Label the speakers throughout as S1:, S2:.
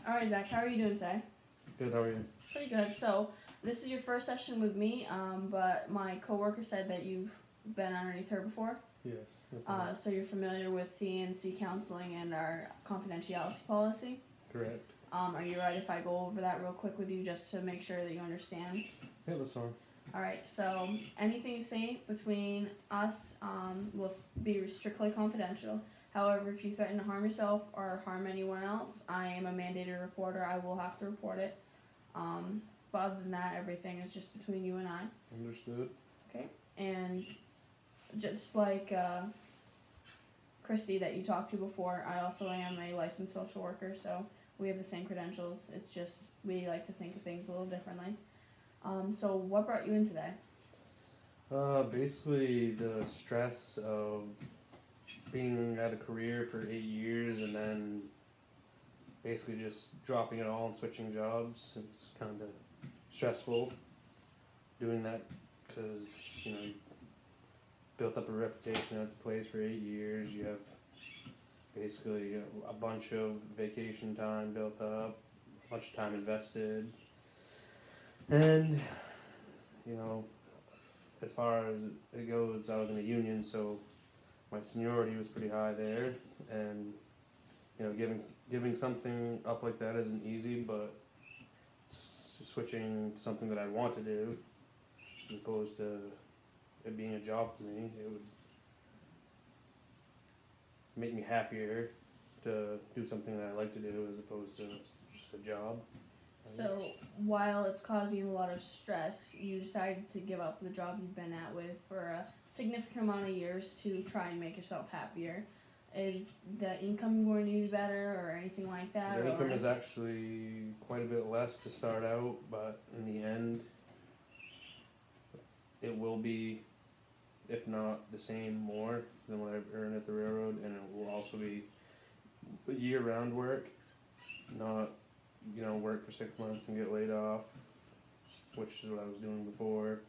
S1: Alright, Zach, how are you doing today?
S2: Good, how are you?
S1: Pretty good. So, this is your first session with me, but my coworker said that you've been underneath her before.
S2: Yes.
S1: So you're familiar with CNC counseling and our confidentiality policy?
S2: Correct.
S1: Are you ready if I go over that real quick with you just to make sure that you understand?
S2: Yeah, that's fine.
S1: Alright, so anything you say between us will be strictly confidential. However, if you threaten to harm yourself or harm anyone else, I am a mandated reporter. I will have to report it. But other than that, everything is just between you and I.
S2: Understood.
S1: Okay? And just like Christy that you talked to before, I also am a licensed social worker, so we have the same credentials. It's just we like to think of things a little differently. So what brought you in today?
S2: Basically the stress of being at a career for 8 years and then basically just dropping it all and switching jobs. It's kind of stressful doing that because, you built up a reputation at the place for 8 years. You have basically a bunch of vacation time built up, a bunch of time invested. And, as far as it goes, I was in a union, so my seniority was pretty high there. And, giving something up like that isn't easy, but switching to something that I want to do, as opposed to it being a job for me, it would make me happier to do something that I like to do as opposed to just a job.
S1: So, while it's causing you a lot of stress, you decided to give up the job you've been at with for a significant amount of years to try and make yourself happier. Is the income going to be better or anything like that?
S2: The income is actually quite a bit less to start out, but in the end, it will be, if not the same, more than what I earn at the railroad, and it will also be year-round work, not work for 6 months and get laid off, which is what I was doing before.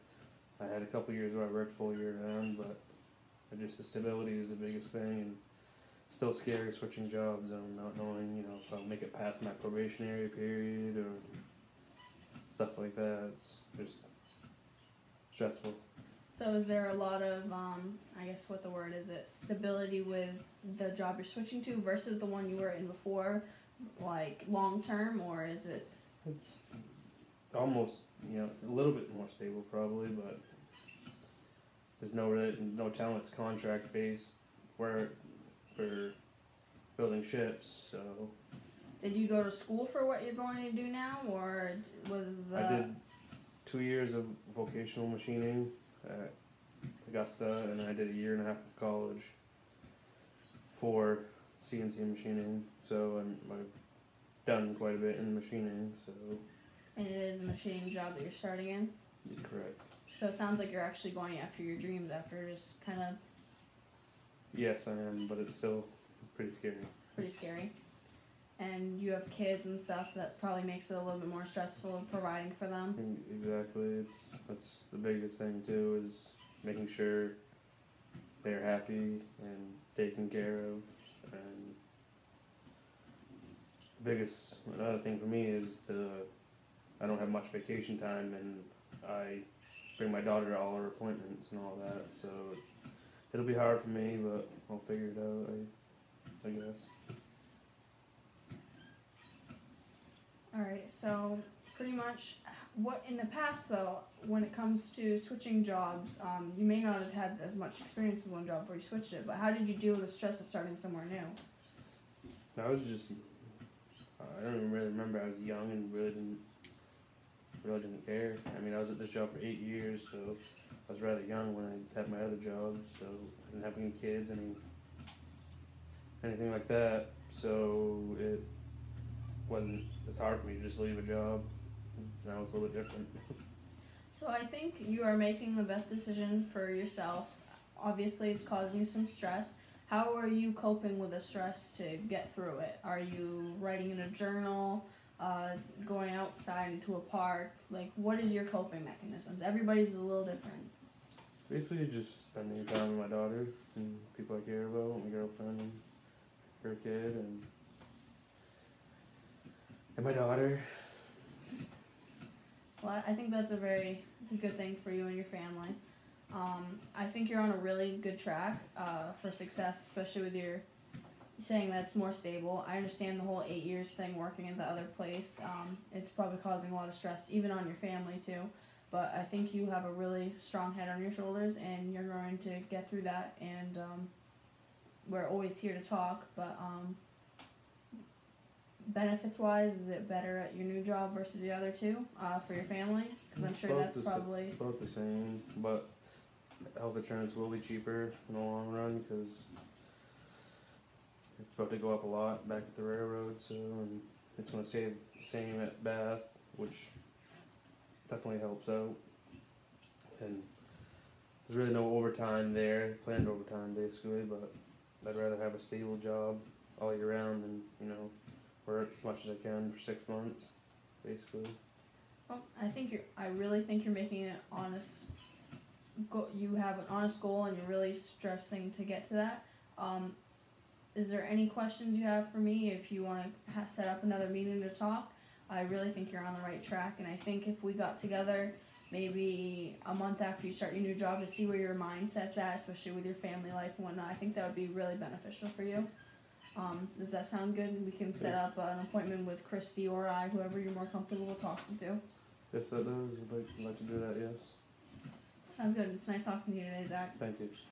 S2: I had a couple years where I worked full year round, but just the stability is the biggest thing, and still scary switching jobs and not knowing, if I'll make it past my probationary period or stuff like that. It's just stressful.
S1: So is there a lot of, I guess what the word is, stability with the job you're switching to versus the one you were in before, like long term, or is it?
S2: It's almost, a little bit more stable probably, but there's no telling. It's contract based work for building ships, so.
S1: Did you go to school for what you're going to do now, or was the?
S2: I did 2 years of vocational machining at Augusta, and I did a year and a half of college for CNC machining, so I've done quite a bit in machining, so.
S1: And it is a machining job that you're starting in?
S2: Correct.
S1: So it sounds like you're actually going after your dreams after just kind of.
S2: Yes, I am, but it's still pretty scary.
S1: Pretty scary. And you have kids and stuff, that probably makes it a little bit more stressful providing for them.
S2: Exactly. That's the biggest thing too, is making sure they're happy and taken care of. And another thing for me is I don't have much vacation time, and I bring my daughter to all her appointments and all that, so it'll be hard for me, but I'll figure it out, I guess.
S1: Alright, so pretty much, what in the past though, when it comes to switching jobs, you may not have had as much experience with one job before you switched it, but how did you deal with the stress of starting somewhere new?
S2: I don't even really remember. I was young and really didn't care. I mean, I was at this job for 8 years, so I was rather young when I had my other jobs, so I didn't have any kids, anything like that, so it wasn't as hard for me to just leave a job. Now it's a little bit different.
S1: So I think you are making the best decision for yourself. Obviously it's causing you some stress. How are you coping with the stress to get through it? Are you writing in a journal, going outside into a park? Like, what is your coping mechanisms? Everybody's a little different.
S2: Basically just spending time with my daughter and people I care about, my girlfriend and her kid, and and my daughter.
S1: Well, I think it's a good thing for you and your family. I think you're on a really good track for success, especially with your saying that it's more stable. I understand the whole 8 years thing working at the other place. It's probably causing a lot of stress, even on your family too. But I think you have a really strong head on your shoulders, and you're going to get through that. And we're always here to talk. But benefits-wise, is it better at your new job versus the other two for your family? Because I'm sure that's probably
S2: It's about the same, but health insurance will be cheaper in the long run because it's about to go up a lot back at the railroad, so and it's going to stay the same at Bath, which definitely helps out. And there's really no overtime there, planned overtime basically, but I'd rather have a stable job all year round than, work as much as I can for 6 months, basically.
S1: Well, I really think you're making an honest you have an honest goal, and you're really stressing to get to that. Is there any questions you have for me? If you want to set up another meeting to talk, I really think you're on the right track, and I think if we got together maybe a month after you start your new job to see where your mindset's at, especially with your family life and whatnot, I think that would be really beneficial for you. Does that sound good? We can set up an appointment with Christy or I, whoever you're more comfortable with talking to.
S2: Yes, that does. I'd like to do that, yes.
S1: Sounds good. It's nice talking to you today, Zach.
S2: Thank you.